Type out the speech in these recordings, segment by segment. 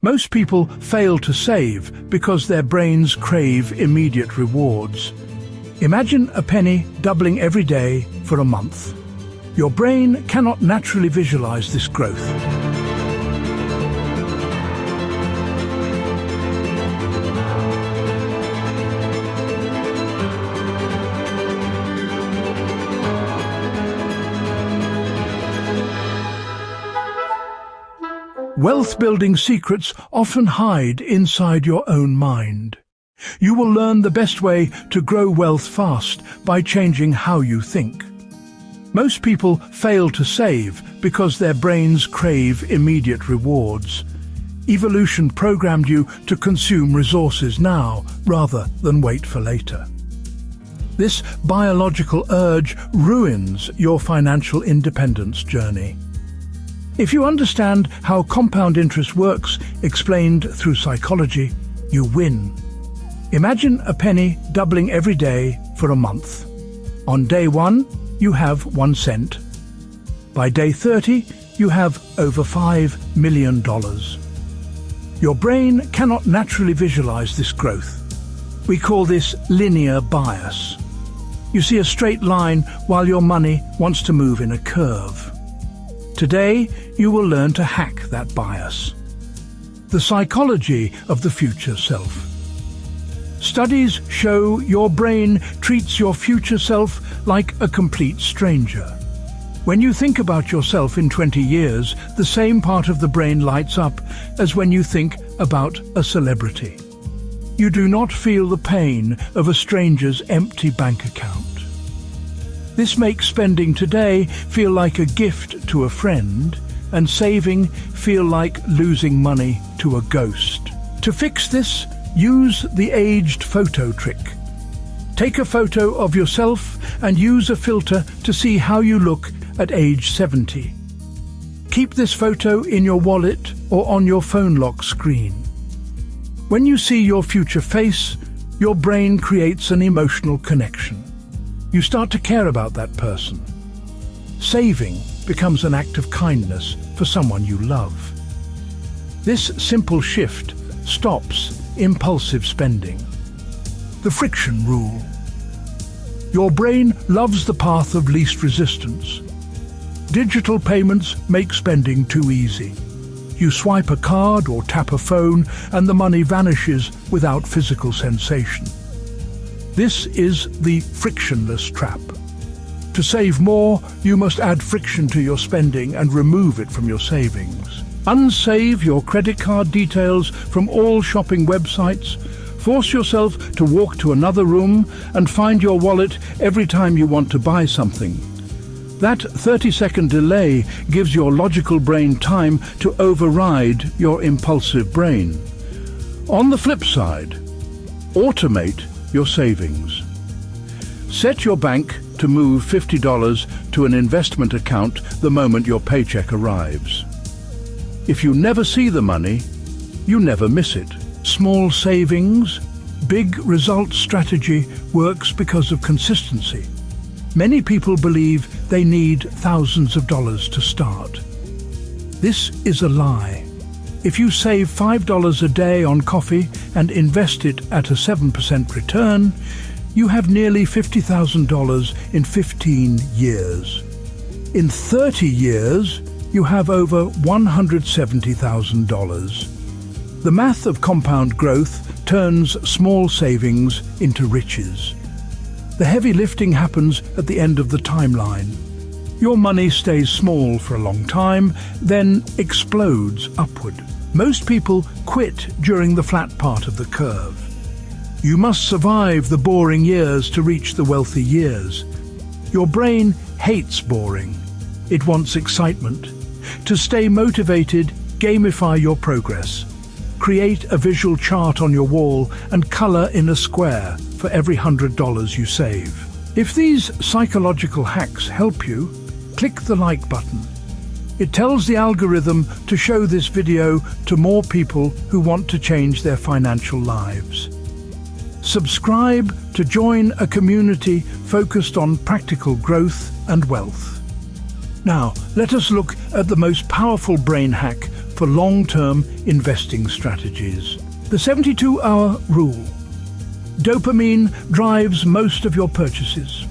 Most people fail to save because their brains crave immediate rewards. Imagine a penny doubling every day for a month. Your brain cannot naturally visualize this growth. Wealth-building secrets often hide inside your own mind. You will learn the best way to grow wealth fast by changing how you think. Most people fail to save because their brains crave immediate rewards. Evolution programmed you to consume resources now rather than wait for later. This biological urge ruins your financial independence journey. If you understand how compound interest works, explained through psychology, you win. Imagine a penny doubling every day for a month. On day 1, you have 1 cent. By day 30, you have over $5 million. Your brain cannot naturally visualize this growth. We call this linear bias. You see a straight line while your money wants to move in a curve. Today, you will learn to hack that bias. The psychology of the future self. Studies show your brain treats your future self like a complete stranger. When you think about yourself in 20 years, the same part of the brain lights up as when you think about a celebrity. You do not feel the pain of a stranger's empty bank account. This makes spending today feel like a gift to a friend, and saving feel like losing money to a ghost. To fix this, use the aged photo trick. Take a photo of yourself and use a filter to see how you look at age 70. Keep this photo in your wallet or on your phone lock screen. When you see your future face, your brain creates an emotional connection. You start to care about that person. Saving becomes an act of kindness for someone you love. This simple shift stops impulsive spending. The friction rule. Your brain loves the path of least resistance. Digital payments make spending too easy. You swipe a card or tap a phone and the money vanishes without physical sensation. This is the frictionless trap. To save more, you must add friction to your spending and remove it from your savings. Unsave your credit card details from all shopping websites. Force yourself to walk to another room and find your wallet every time you want to buy something. That 30-second delay gives your logical brain time to override your impulsive brain. On the flip side, automate your savings. Set your bank to move $50 to an investment account the moment your paycheck arrives. If you never see the money, you never miss it. Small savings, big result strategy works because of consistency. Many people believe they need thousands of dollars to start. This is a lie. If you save $5 a day on coffee and invest it at a 7% return, you have nearly $50,000 in 15 years. In 30 years, you have over $170,000. The math of compound growth turns small savings into riches. The heavy lifting happens at the end of the timeline. Your money stays small for a long time, then explodes upward. Most people quit during the flat part of the curve. You must survive the boring years to reach the wealthy years. Your brain hates boring. It wants excitement. To stay motivated, gamify your progress. Create a visual chart on your wall and color in a square for every $100 you save. If these psychological hacks help you, click the like button. It tells the algorithm to show this video to more people who want to change their financial lives. Subscribe to join a community focused on practical growth and wealth. Now, let us look at the most powerful brain hack for long-term investing strategies. The 72-hour rule. Dopamine drives most of your purchases.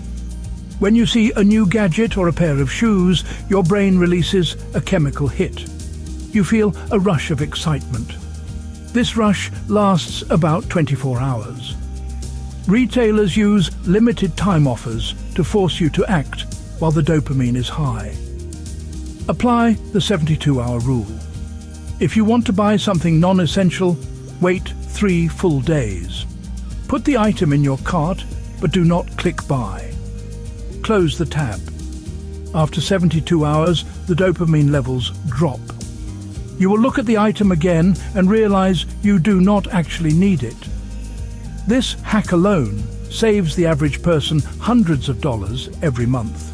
When you see a new gadget or a pair of shoes, your brain releases a chemical hit. You feel a rush of excitement. This rush lasts about 24 hours. Retailers use limited time offers to force you to act while the dopamine is high. Apply the 72-hour rule. If you want to buy something non-essential, wait 3 full days. Put the item in your cart, but do not click buy. Close the tab. After 72 hours, the dopamine levels drop. You will look at the item again and realize you do not actually need it. This hack alone saves the average person hundreds of dollars every month.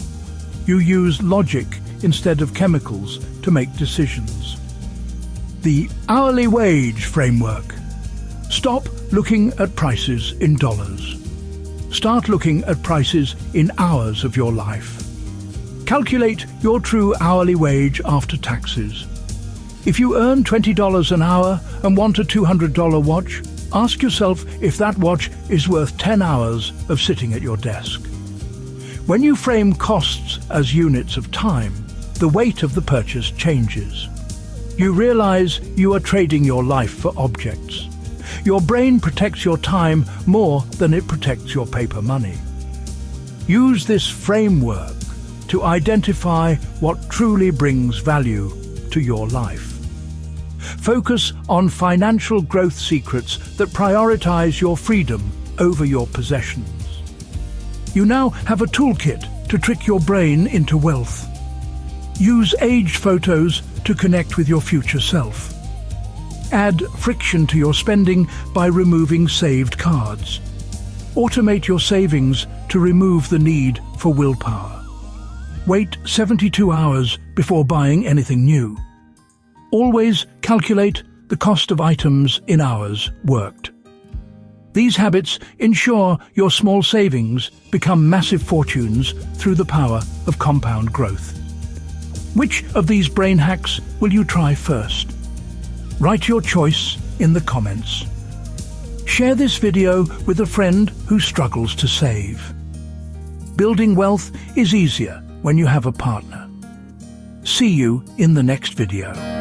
You use logic instead of chemicals to make decisions. The hourly wage framework. Stop looking at prices in dollars. Start looking at prices in hours of your life. Calculate your true hourly wage after taxes. If you earn $20 an hour and want a $200 watch, ask yourself if that watch is worth 10 hours of sitting at your desk. When you frame costs as units of time, the weight of the purchase changes. You realize you are trading your life for objects. Your brain protects your time more than it protects your paper money. Use this framework to identify what truly brings value to your life. Focus on financial growth secrets that prioritize your freedom over your possessions. You now have a toolkit to trick your brain into wealth. Use aged photos to connect with your future self. Add friction to your spending by removing saved cards. Automate your savings to remove the need for willpower. Wait 72 hours before buying anything new. Always calculate the cost of items in hours worked. These habits ensure your small savings become massive fortunes through the power of compound growth. Which of these brain hacks will you try first? Write your choice in the comments. Share this video with a friend who struggles to save. Building wealth is easier when you have a partner. See you in the next video.